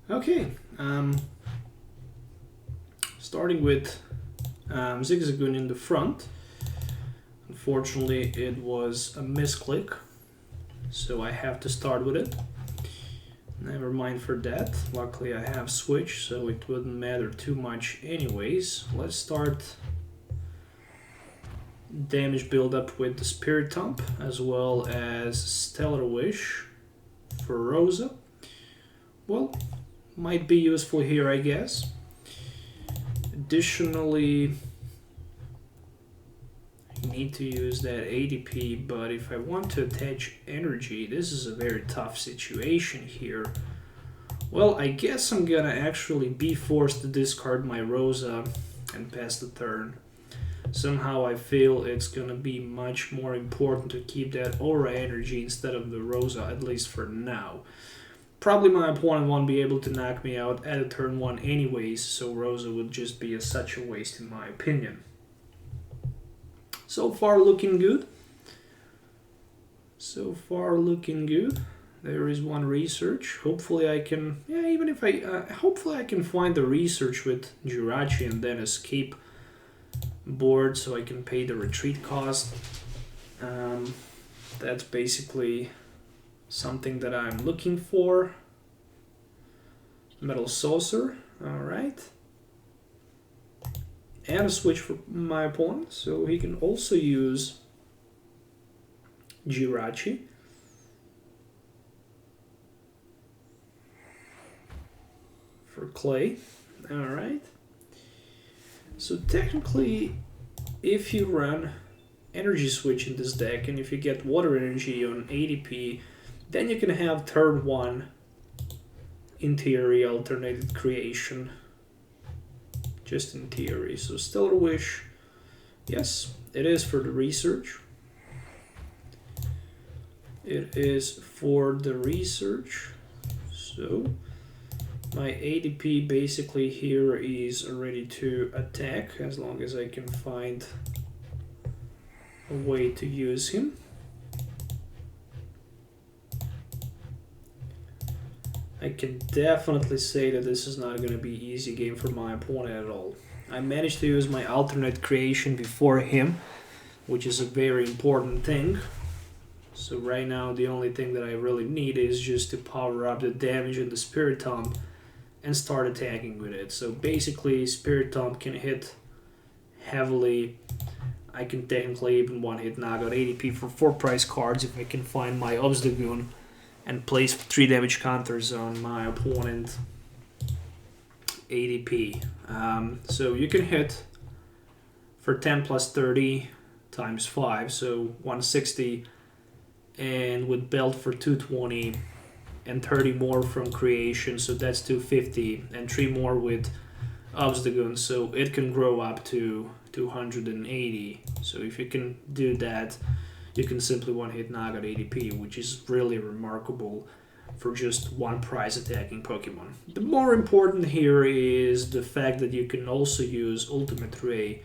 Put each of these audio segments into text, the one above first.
Okay, starting with Zigzagoon in the front. Unfortunately, it was a misclick, so I have to start with it. Never mind for that. Luckily, I have switch, so it wouldn't matter too much anyways. Let's start damage buildup with the Spiritomb, as well as Stellar Wish for Rosa. Well, might be useful here, I guess. Additionally, I need to use that ADP, but if I want to attach energy, this is a very tough situation here. Well, I guess I'm gonna actually be forced to discard my Rosa and pass the turn. Somehow I feel it's gonna be much more important to keep that aura energy instead of the Rosa, at least for now. Probably my opponent won't be able to knock me out at a turn 1 anyways, so Rosa would just be such a waste in my opinion. So far looking good. So far looking good. There is one research. Hopefully I can, hopefully I can find the research with Jirachi and then escape board so I can pay the retreat cost. That's basically something that I'm looking for. Metal Saucer, alright. And a switch for my opponent, so he can also use Jirachi. For clay, alright. So technically, if you run energy switch in this deck, and if you get water energy on ADP, then you can have turn 1 in theory alternated creation. Just in theory. So Stellar Wish, yes, it is for the research. It is for the research. So my ADP basically here is ready to attack as long as I can find a way to use him. I can definitely say that this is not going to be an easy game for my opponent at all. I managed to use my alternate creation before him, which is a very important thing. So right now the only thing that I really need is just to power up the damage in the Spiritomb and start attacking with it. So basically Spiritomb can hit heavily. I can technically even one-hit knock out ADP for 4 price cards if I can find my Obstagoon and place 3 damage counters on my opponent ADP. So you can hit for 10 plus 30 times 5, so 160, and with belt for 220 and 30 more from creation, so that's 250, and 3 more with Obstagoon, so it can grow up to 280. So if you can do that, you can simply one-hit knock out ADP, which is really remarkable for just 1 price attacking Pokemon. The more important here is the fact that you can also use Ultimate Ray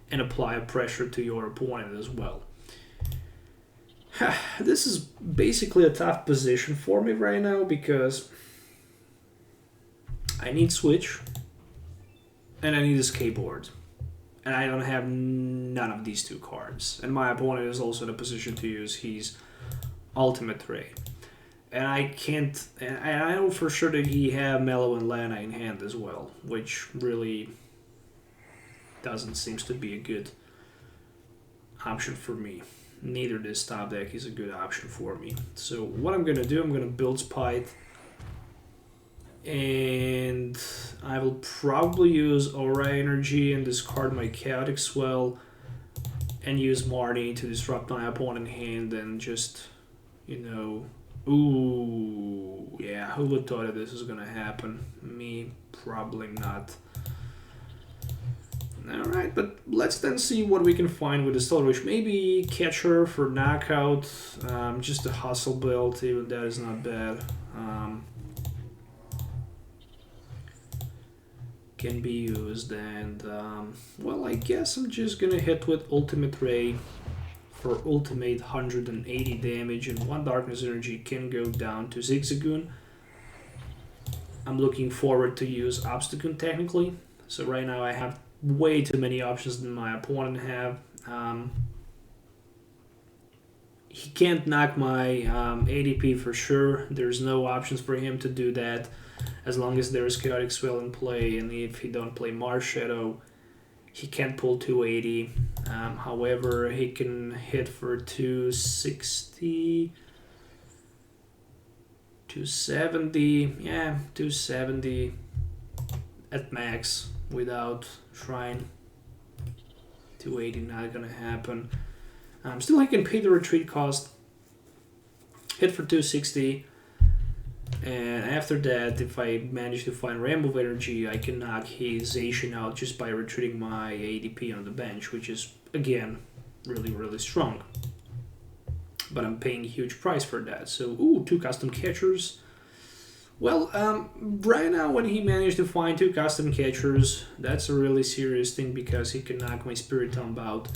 and apply a pressure to your opponent as well. This is basically a tough position for me right now because I need Switch and I need a skateboard. And I don't have none of these 2 cards. And my opponent is also in a position to use his Ultimate Ray. And I can't... And I know for sure that he have Mellow and Lana in hand as well, which really doesn't seem to be a good option for me. Neither this top deck is a good option for me. So what I'm going to do, I'm going to build Spite. And I will probably use Aura Energy and discard my Chaotic Swell and use Marnie to disrupt my opponent's hand and just, ooh, yeah, who would thought that this was gonna happen? Me, probably not. Alright, but let's then see what we can find with the Stellar Wish. Maybe Catcher for knockout, just a hustle build, even that is not bad. Can be used, and well, I guess I'm just gonna hit with Ultimate Ray for ultimate 180 damage, and 1 Darkness Energy can go down to Zigzagoon. I'm looking forward to use Obstagoon technically. So right now I have way too many options than my opponent have. He can't knock my ADP for sure. There's no options for him to do that as long as there is Chaotic Swell in play, and if he don't play Mars Shadow, he can't pull 280. However, he can hit for 260, 270, yeah, 270 at max without Shrine. 280 not gonna happen. Still, I can pay the retreat cost, hit for 260, and after that, if I manage to find Rainbow of Energy, I can knock his Zacian out just by retreating my ADP on the bench, which is, again, really, really strong. But I'm paying a huge price for that. So, ooh, 2 custom catchers. Well, right now, when he managed to find 2 custom catchers, that's a really serious thing because he can knock my Spiritomb out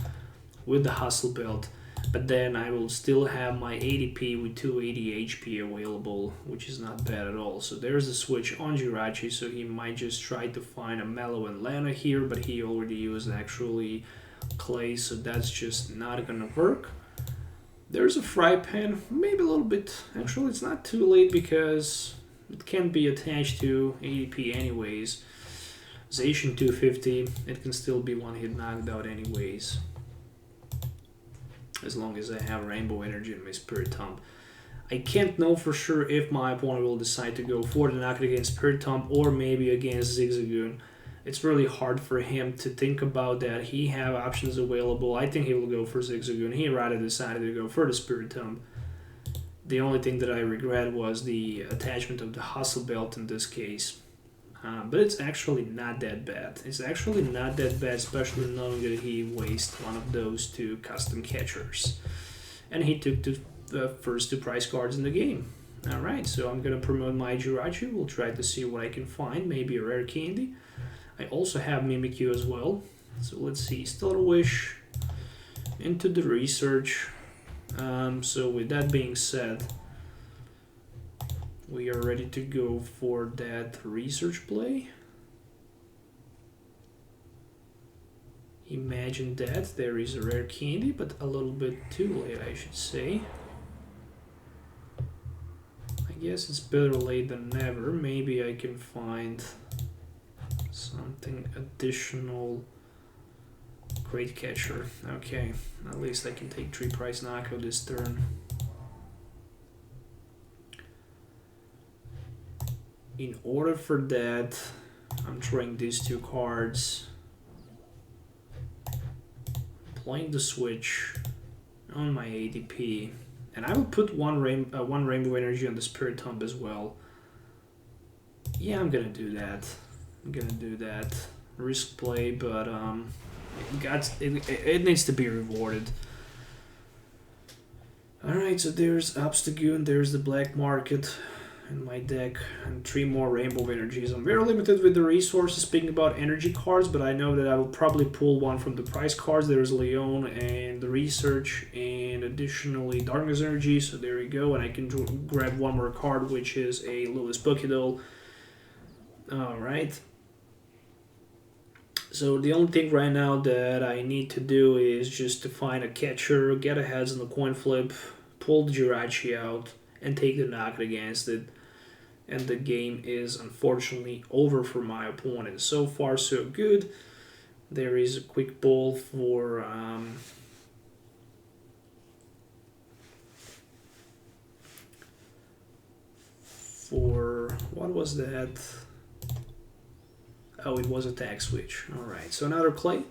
with the Hustle Belt, but then I will still have my ADP with 280 HP available, which is not bad at all. So there's a switch on Jirachi, so he might just try to find a Mellow and Lana here, but he already used actually Clay, so that's just not gonna work. There's a Fry Pan, maybe a little bit, actually it's not too late because it can be attached to ADP anyways. Zacian 250, it can still be one hit knocked out anyways, as long as I have Rainbow Energy in my Spiritomb. I can't know for sure if my opponent will decide to go for the knockout against Spiritomb or maybe against Zigzagoon. It's really hard for him to think about that. He have options available. I think he will go for Zigzagoon. He rather decided to go for the Spiritomb. The only thing that I regret was the attachment of the Hustle Belt in this case. But it's actually not that bad. It's actually not that bad, especially knowing that he wasted one of those 2 custom catchers. And he took the first 2 prize cards in the game. Alright, so I'm going to promote my Jirachi. We'll try to see what I can find. Maybe a rare candy. I also have Mimikyu as well. So let's see. Stellar Wish into the research. So with that being said, we are ready to go for that research play. Imagine that. There is a rare candy, but a little bit too late, I should say. I guess it's better late than never. Maybe I can find something additional. Great catcher. Okay, at least I can take 3 prize knockout this turn. In order for that, I'm throwing these 2 cards, playing the switch on my ADP, and I will put one Rainbow Energy on the Spiritomb as well. Yeah, I'm gonna do that. Risk play, but it needs to be rewarded. Alright, so there's Obstagoon, there's the black market in my deck, and 3 more Rainbow Energies. I'm very limited with the resources speaking about energy cards, but I know that I will probably pull one from the prize cards. There's Leon and the research, and additionally Darkness Energy, so there we go, and I can grab one more card, which is a Lewis Pokédoll. Alright. So the only thing right now that I need to do is just to find a catcher, get a heads on the coin flip, pull the Jirachi out, and take the knockout against it. And the game is unfortunately over for my opponent. So far so good. There is a quick ball for what was that? Oh, it was a tag switch. Alright, so another clay.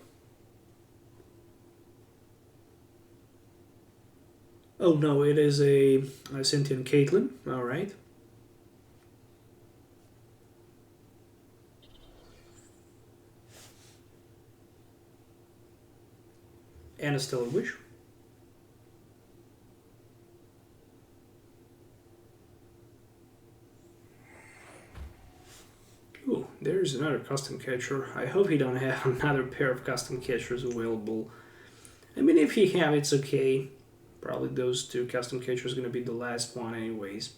Oh no, it is a Sentient Caitlyn. Alright. And a Stellar Wish. Ooh, there's another custom catcher. I hope he don't have another pair of custom catchers available. I mean, if he have, it's okay. Probably those 2 custom catchers are going to be the last one anyways.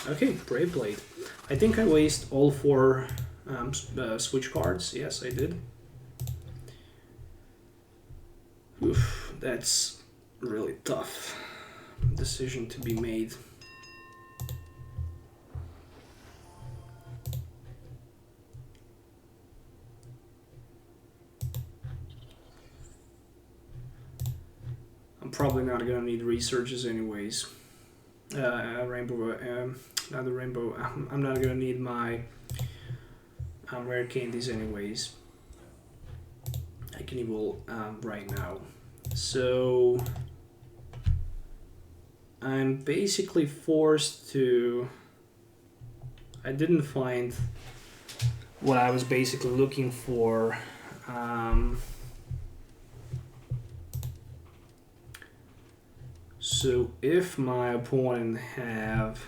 Okay, Brave Blade. I think I waste all 4 switch cards. Yes, I did. Oof, that's really tough decision to be made. I'm probably not gonna need researches anyways. Rainbow, not the rainbow. I'm not gonna need my rare candies anyways. I can evolve right now. So I'm basically forced to... I didn't find what I was basically looking for. So if my opponent have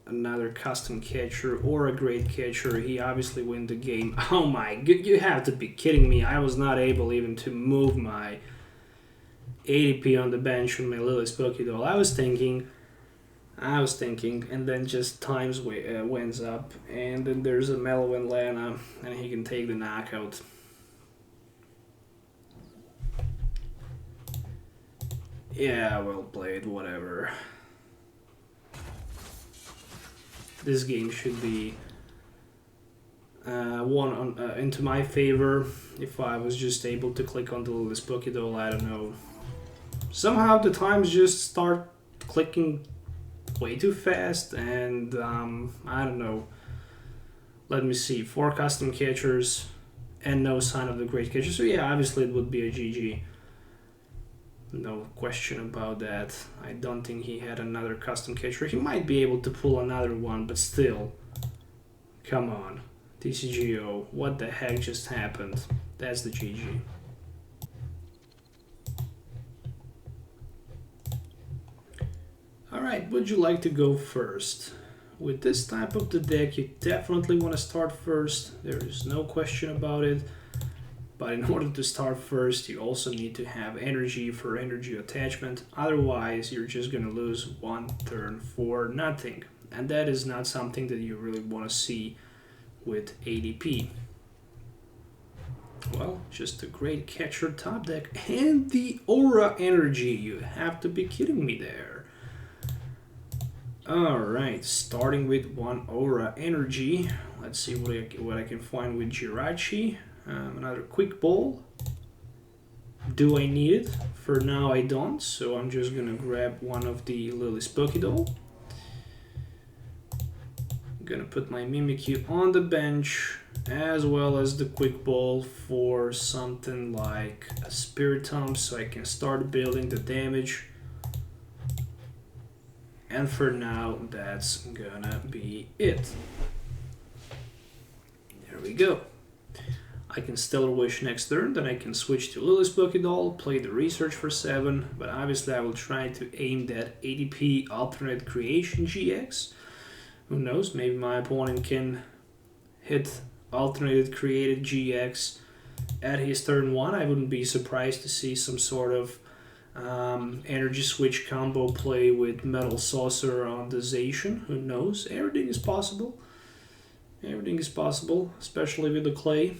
another custom catcher or a great catcher, he obviously win the game. Oh my god, you have to be kidding me. I was not able even to move my ADP on the bench with my Lily's Pokédoll. I was thinking, and then just times wins up, and then there's a Mellow and Lana, and he can take the knockout. Yeah, well played, whatever. This game should be into my favor if I was just able to click on the Lily's Pokédoll. I don't know. Somehow the times just start clicking way too fast, and I don't know. Let me see. 4 custom catchers and no sign of the great catcher. So yeah, obviously it would be a GG. No question about that. I don't think he had another custom catcher. He might be able to pull another one, but still. Come on. TCGO, what the heck just happened? That's the GG. Alright, would you like to go first? With this type of the deck, you definitely want to start first. There is no question about it. But in order to start first, you also need to have energy for energy attachment. Otherwise, you're just going to lose 1 turn for nothing. And that is not something that you really want to see with ADP. Well, just a great catcher top deck. And the Aura Energy. You have to be kidding me there. Alright, starting with 1 Aura Energy. Let's see what I can find with Jirachi. Another quick ball. Do I need it? For now I don't, so I'm just gonna grab one of the Lily's Pokédoll. I'm gonna put my Mimikyu on the bench, as well as the quick ball for something like a Spiritomb, so I can start building the damage. And for now, that's gonna be it. There we go. I can Stellar Wish next turn, then I can switch to Lily's Pokédoll, play the Research for 7, but obviously I will try to aim that ADP Alternate Creation GX. Who knows, maybe my opponent can hit Alternated Created GX at his turn 1. I wouldn't be surprised to see some sort of Energy Switch combo play with Metal Saucer on the Zacian. Who knows, everything is possible. Everything is possible, especially with the clay.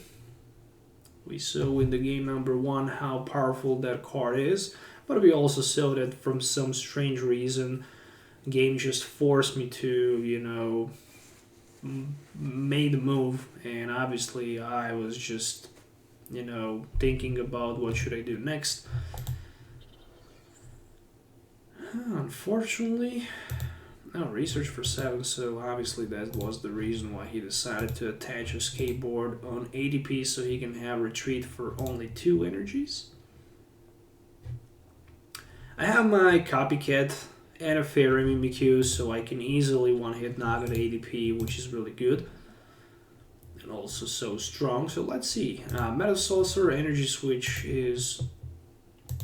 We saw in the game number 1 how powerful that card is, but we also saw that from some strange reason, game just forced me to, you know, made the move, and obviously I was just, you know, thinking about what should I do next. Unfortunately, no Research for 7, so obviously that was the reason why he decided to attach a skateboard on ADP so he can have retreat for only 2 energies. I have my Copycat and a Fairy Mimikyu, so I can easily one-hit Naga ADP, which is really good. And also so strong, so let's see. Metal Saucer Energy Switch is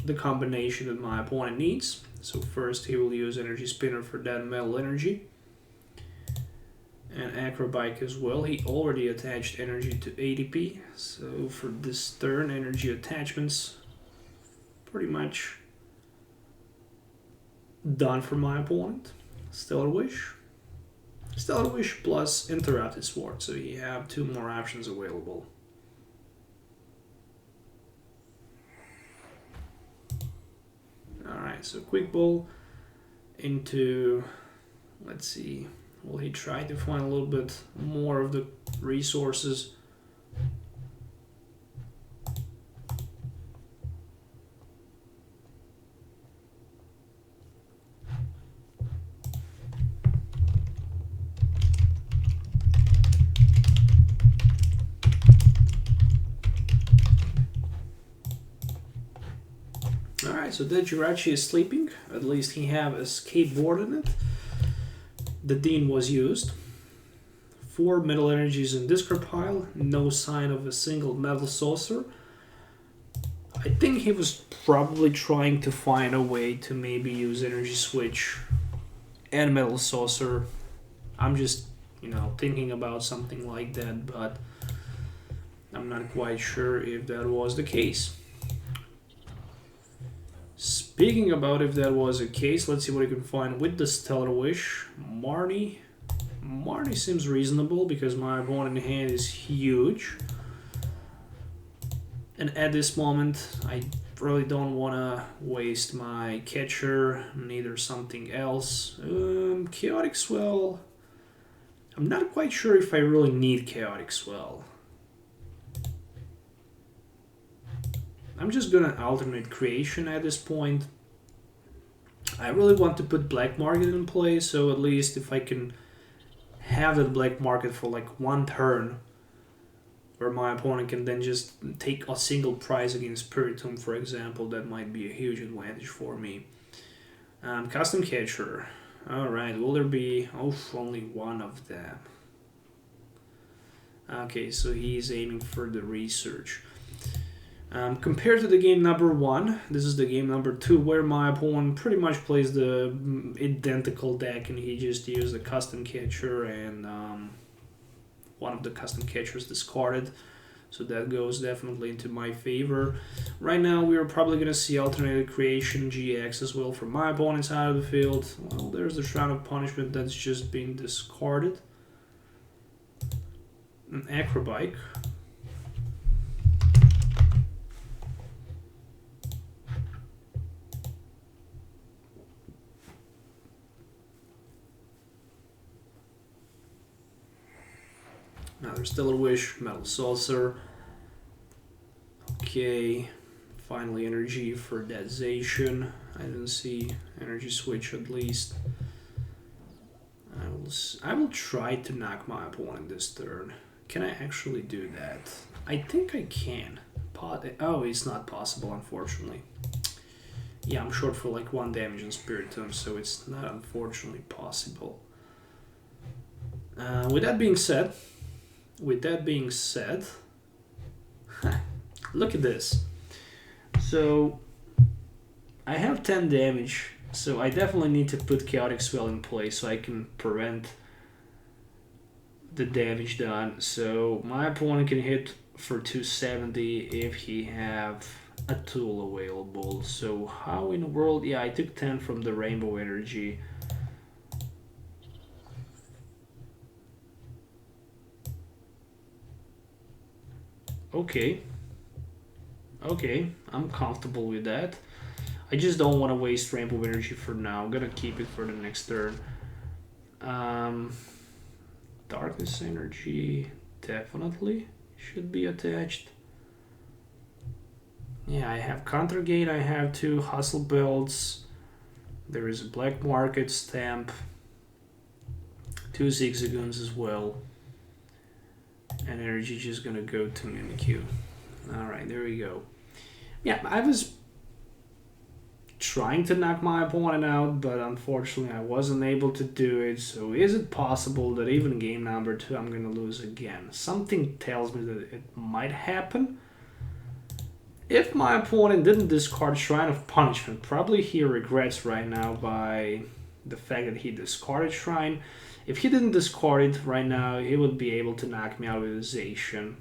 the combination that my opponent needs. So first he will use Energy Spinner for that metal energy. And Acrobike as well. He already attached energy to ADP. So for this turn, energy attachments pretty much done for my opponent. Stellar Wish. Stellar Wish plus Interrupted Sword, so you have 2 more options available. Alright, so Quick Ball into, let's see, will he try to find a little bit more of the resources? Alright, so the Jirachi is sleeping. At least he have a skateboard in it. The Dean was used. 4 metal energies in discard pile. No sign of a single metal saucer. I think he was probably trying to find a way to maybe use energy switch and metal saucer. I'm just, thinking about something like that, but I'm not quite sure if that was the case. Speaking about if that was the case, let's see what we can find with the Stellar Wish. Marnie seems reasonable because my opponent in hand is huge. And at this moment, I really don't want to waste my catcher, neither something else. Chaotic Swell. I'm not quite sure if I really need Chaotic Swell. I'm just gonna alternate creation at this point. I really want to put black market in play, so at least if I can have that black market for like 1 turn, where my opponent can then just take a single prize against Spiritomb, for example, that might be a huge advantage for me. Custom catcher. Alright, will there be... only 1 of them. Okay, so he's aiming for the research. Compared to the game number 1, this is the game number 2, where my opponent pretty much plays the identical deck and he just used a custom catcher and one of the custom catchers discarded. So that goes definitely into my favor. Right now we are probably going to see alternated creation GX as well from my opponent's side of the field. Well, there's the Shroud of Punishment that's just being discarded. An Acrobike. Another Stellar Wish, Metal Saucer. Okay, finally energy for Dazation. I didn't see energy switch at least. I will try to knock my opponent this turn. Can I actually do that? I think I can. Oh, it's not possible, unfortunately. Yeah, I'm short for like 1 damage on Spiritomb, so it's not unfortunately possible. With that being said, look at this. So I have 10 damage, so I definitely need to put Chaotic Swell in play so I can prevent the damage done. So my opponent can hit for 270 if he have a tool available. So how in the world? Yeah, I took 10 from the Rainbow Energy. Okay, I'm comfortable with that. I just don't want to waste Rainbow Energy for now. I'm gonna keep it for the next turn. Darkness Energy definitely should be attached. Yeah, I have Counter Gate, I have 2 Hustle Belts. There is a Black Market Stamp. 2 Zigzagoons as well. And energy just gonna go to Mimikyu. Alright, there we go. Yeah, I was trying to knock my opponent out, but unfortunately I wasn't able to do it. So is it possible that even game number 2 I'm gonna lose again? Something tells me that it might happen. If my opponent didn't discard Shrine of Punishment, probably he regrets right now by the fact that he discarded Shrine. If he didn't discard it right now, he would be able to knock me out with Zation.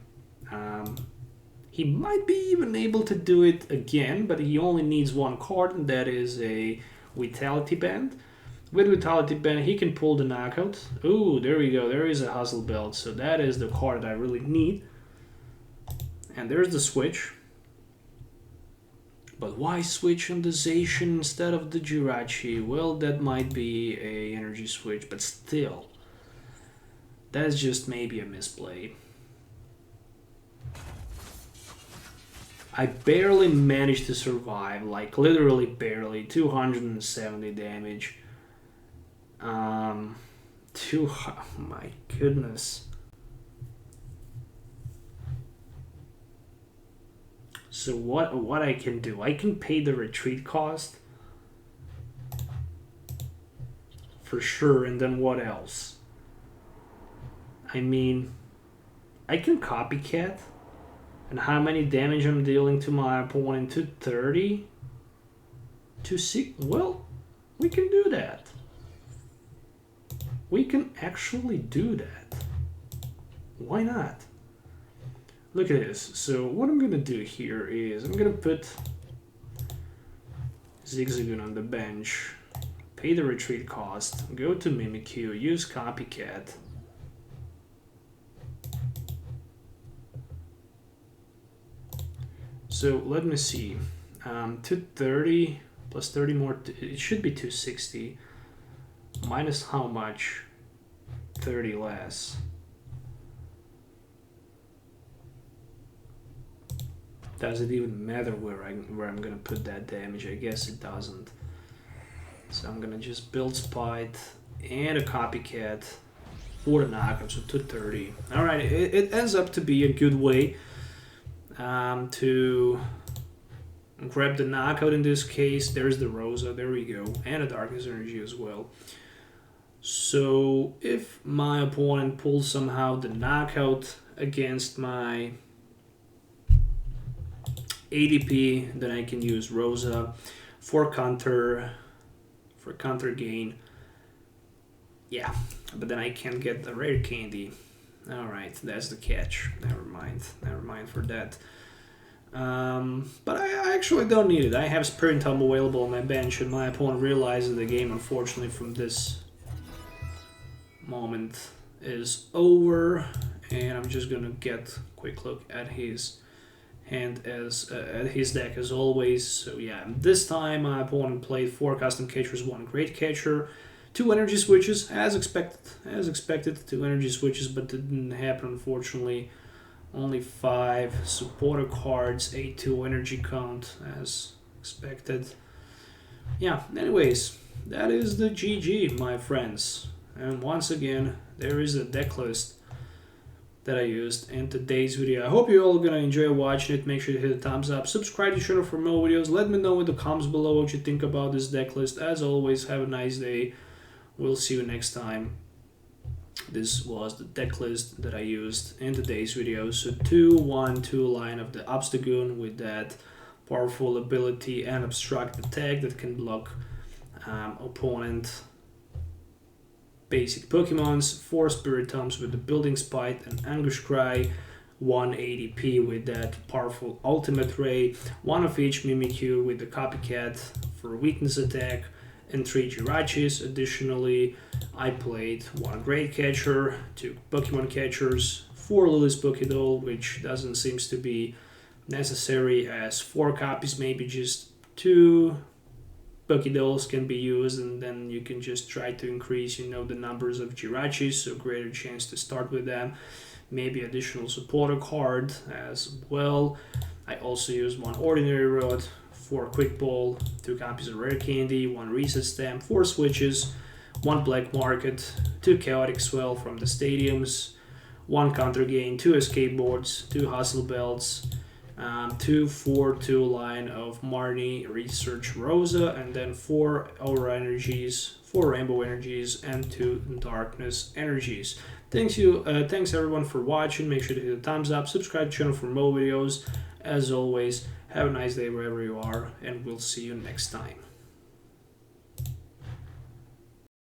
He might be even able to do it again, but he only needs 1 card, and that is a Vitality Band. With Vitality Band, he can pull the knockout. Ooh, there we go. There is a Hustle Belt. So that is the card that I really need. And there's the switch. But why switch on the Zacian instead of the Jirachi? Well, that might be a energy switch, but still. That's just maybe a misplay. I barely managed to survive, like literally barely. 270 damage. Oh my goodness. So what I can do? I can pay the retreat cost for sure, and then what else? I mean, I can copycat. And how many damage I'm dealing to my opponent? 230? 260? Well, we can do that. We can actually do that. Why not? Look at this. So what I'm gonna do here is I'm gonna put Zigzagoon on the bench, pay the retreat cost, go to Mimikyu, use Copycat. So let me see. 230 plus 30 more. It should be 260. Minus how much? 30 less. Does it even matter where I'm gonna put that damage? I guess it doesn't. So I'm gonna just build Spite and a Copycat for the knockout, so 230. All right, it ends up to be a good way to grab the knockout in this case. There's the Rosa, there we go, and a Darkness Energy as well. So if my opponent pulls somehow the knockout against my ADP, then I can use Rosa for counter gain. Yeah, but then I can't get a rare candy. Alright, that's the catch. Never mind for that. But I actually don't need it. I have Spiritomb available on my bench, and my opponent realizes the game, unfortunately, from this moment is over. And I'm just gonna get a quick look at his hand at his deck as always. So yeah, this time my opponent played 4 custom catchers, 1 great catcher, 2 energy switches, as expected, 2 energy switches, but it didn't happen unfortunately. Only 5 supporter cards, a 2 energy count as expected. Yeah, anyways, that is the GG, my friends. And once again, there is a deck list that I used in today's video. I hope you're all gonna enjoy watching it. Make sure to hit the thumbs up, subscribe to the channel for more videos. Let me know in the comments below what you think about this deck list. As always, have a nice day. We'll see you next time. This was the deck list that I used in today's video. So 2/1/2 line of the Obstagoon with that powerful ability and obstruct attack that can block opponent basic Pokemons, 4 Spiritombs with the Building Spite and Anguish Cry, 1 ADP with that powerful Ultimate Ray, 1 of each Mimikyu with the Copycat for weakness attack, and 3 Jirachis. Additionally, I played 1 Great Catcher, 2 Pokemon Catchers, 4 Lily's Pokédoll, which doesn't seem to be necessary as 4 copies, maybe just 2 Pokédolls can be used, and then you can just try to increase, the numbers of Jirachis, so greater chance to start with them. Maybe additional supporter card as well. I also used 1 Ordinary Road, 4 Quick Ball, 2 copies of Rare Candy, 1 Reset Stamp, 4 Switches, 1 Black Market, 2 Chaotic Swell from the Stadiums, 1 Counter Gain, 2 Escape Boards, 2 Hustle Belts, 2 4/2 line of Marnie, Research Rosa, and then 4 Aura Energies, 4 Rainbow Energies, and 2 Darkness Energies. Thanks everyone for watching. Make sure to hit the thumbs up, subscribe to the channel for more videos. As always, have a nice day wherever you are, and we'll see you next time.